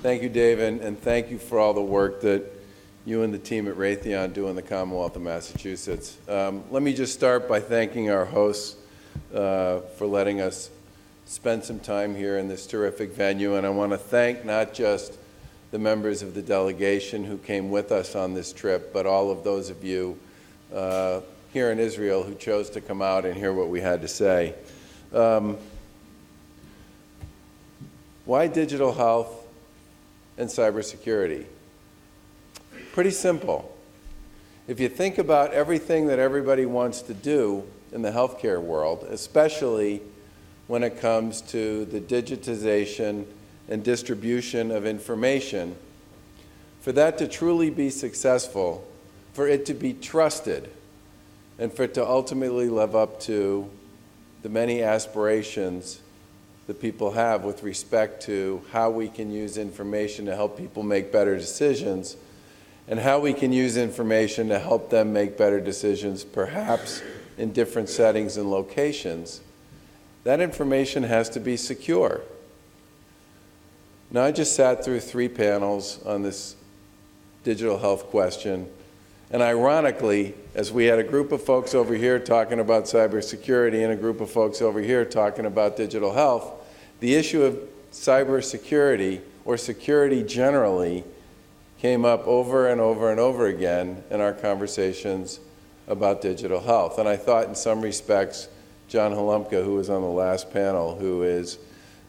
Thank you, Dave, and thank you for all the work that you and the team at Raytheon do in the Commonwealth of Massachusetts. Let me just start by thanking our hosts for letting us spend some time here in this terrific venue, and I want to thank not just the members of the delegation who came with us on this trip, but all of those of you here in Israel who chose to come out and hear what we had to say. Why digital health and cybersecurity? Pretty simple. If you think about everything that everybody wants to do in the healthcare world, especially when it comes to the digitization and distribution of information, for that to truly be successful, for it to be trusted, and for it to ultimately live up to the many aspirations that people have with respect to how we can use information to help people make better decisions, and how we can use information to help them make better decisions, perhaps in different settings and locations, that information has to be secure. Now, I just sat through 3 panels on this digital health question, and ironically, as we had a group of folks over here talking about cybersecurity and a group of folks over here talking about digital health, the issue of cybersecurity, or security generally, came up over and over and over again in our conversations about digital health. And I thought in some respects, John Halumka, who was on the last panel, who is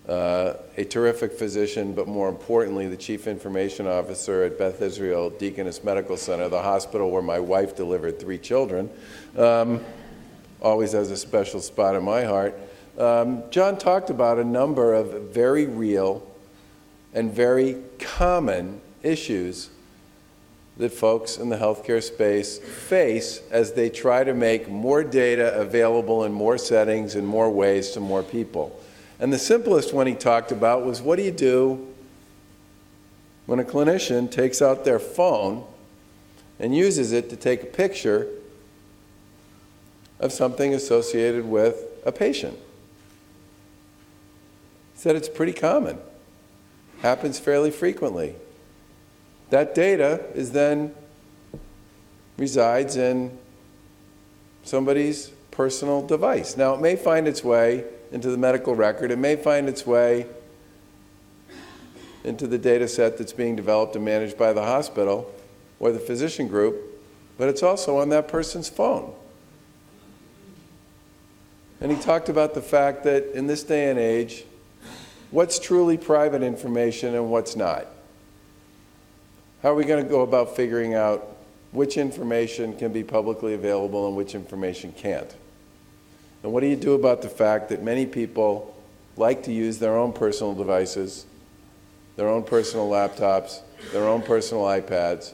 a terrific physician, but more importantly, the Chief Information Officer at Beth Israel Deaconess Medical Center, the hospital where my wife delivered 3 children, always has a special spot in my heart. John talked about a number of very real and very common issues that folks in the healthcare space face as they try to make more data available in more settings and more ways to more people. And the simplest one he talked about was, what do you do when a clinician takes out their phone and uses it to take a picture of something associated with a patient? He said it's pretty common, happens fairly frequently. That data is then resides in somebody's personal device. Now, it may find its way into the medical record. It may find its way into the data set that's being developed and managed by the hospital or the physician group, but it's also on that person's phone. And he talked about the fact that in this day and age, what's truly private information and what's not? How are we going to go about figuring out which information can be publicly available and which information can't? And what do you do about the fact that many people like to use their own personal devices, their own personal laptops, their own personal iPads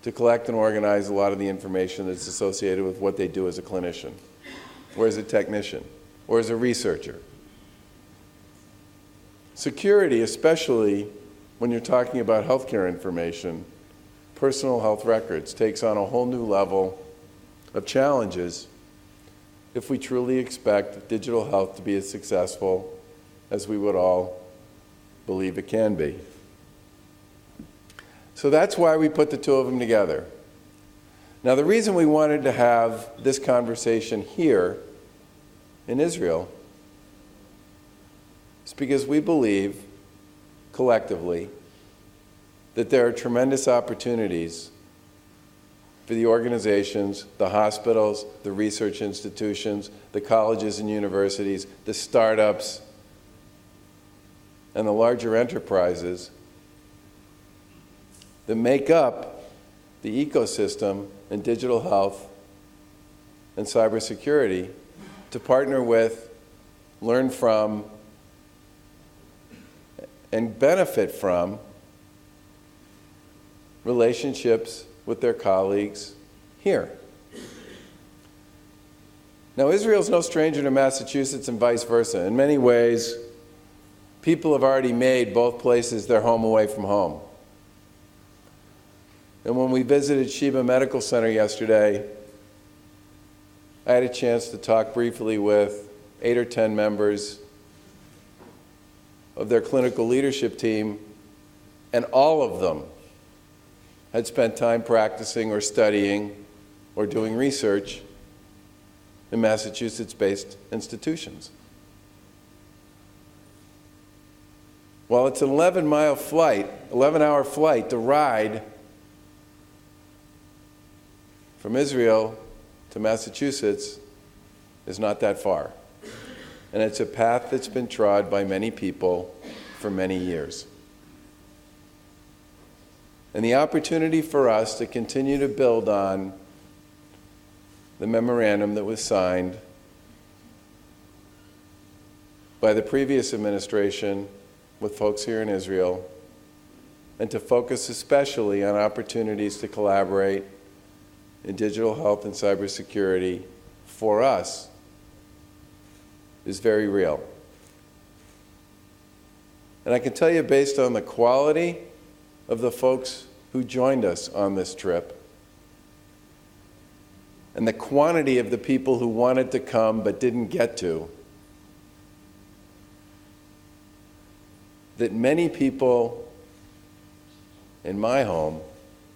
to collect and organize a lot of the information that's associated with what they do as a clinician, or as a technician, or as a researcher? Security, especially when you're talking about healthcare information, personal health records, takes on a whole new level of challenges if we truly expect digital health to be as successful as we would all believe it can be. So that's why we put the 2 of them together. Now, the reason we wanted to have this conversation here in Israel is because we believe collectively that there are tremendous opportunities for the organizations, the hospitals, the research institutions, the colleges and universities, the startups, and the larger enterprises that make up the ecosystem in digital health and cybersecurity to partner with, learn from, and benefit from relationships with their colleagues here. Now, Israel's no stranger to Massachusetts and vice versa. In many ways, people have already made both places their home away from home. And when we visited Sheba Medical Center yesterday, I had a chance to talk briefly with 8 or 10 members of their clinical leadership team, and all of them had spent time practicing or studying or doing research in Massachusetts-based institutions. Well, it's an 11-hour flight to ride from Israel to Massachusetts is not that far. And it's a path that's been trod by many people for many years. And the opportunity for us to continue to build on the memorandum that was signed by the previous administration with folks here in Israel, and to focus especially on opportunities to collaborate in digital health and cybersecurity for us is very real. And I can tell you, based on the quality of the folks who joined us on this trip and the quantity of the people who wanted to come but didn't get to, that many people in my home,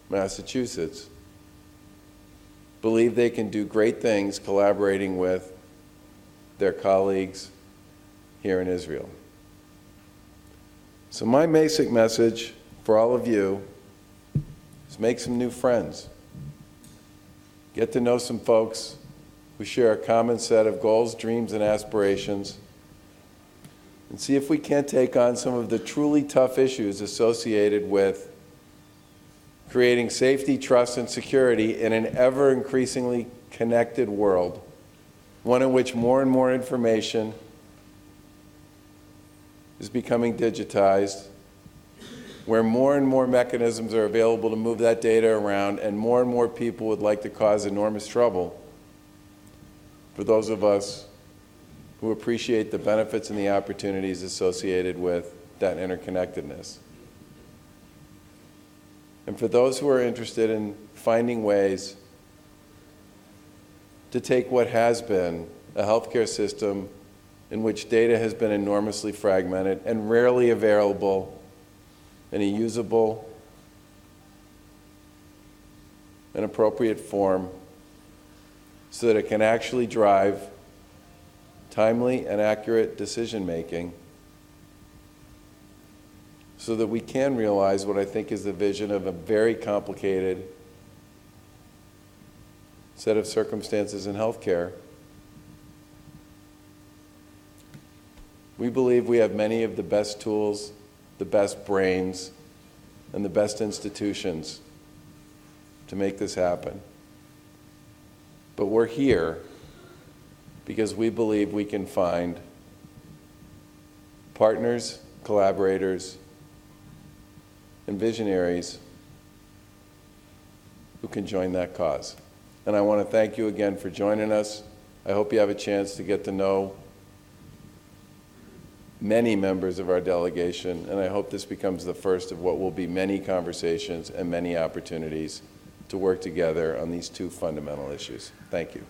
Massachusetts, believe they can do great things collaborating with their colleagues here in Israel. So my basic message for all of you is make some new friends. Get to know some folks who share a common set of goals, dreams, and aspirations, and see if we can't take on some of the truly tough issues associated with creating safety, trust, and security in an ever-increasingly connected world, one in which more and more information is becoming digitized, where more and more mechanisms are available to move that data around, and more people would like to cause enormous trouble for those of us who appreciate the benefits and the opportunities associated with that interconnectedness. And for those who are interested in finding ways to take what has been a healthcare system in which data has been enormously fragmented and rarely available in a usable and appropriate form so that it can actually drive timely and accurate decision-making, so that we can realize what I think is the vision of a very complicated set of circumstances in healthcare. We believe we have many of the best tools, the best brains, and the best institutions to make this happen. But we're here because we believe we can find partners, collaborators, and visionaries who can join that cause. And I want to thank you again for joining us. I hope you have a chance to get to know many members of our delegation, and I hope this becomes the first of what will be many conversations and many opportunities to work together on these two fundamental issues. Thank you.